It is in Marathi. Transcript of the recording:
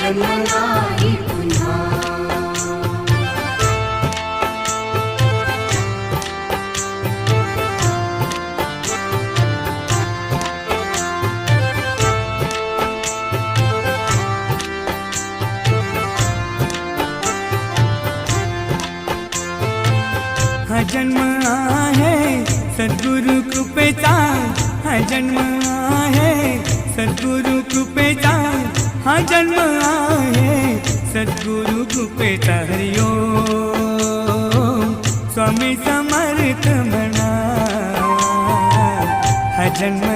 जन्म नाही पुन्हा। हा जन्म आहे सद्गुरु कृपेचा, हा जन्म आहे सद्गुरु कृपेचा, हा जन्म आहे सद्गुरु कृपेचा। हरि ओम स्वामी समर्थ म्हणा, हा जन्म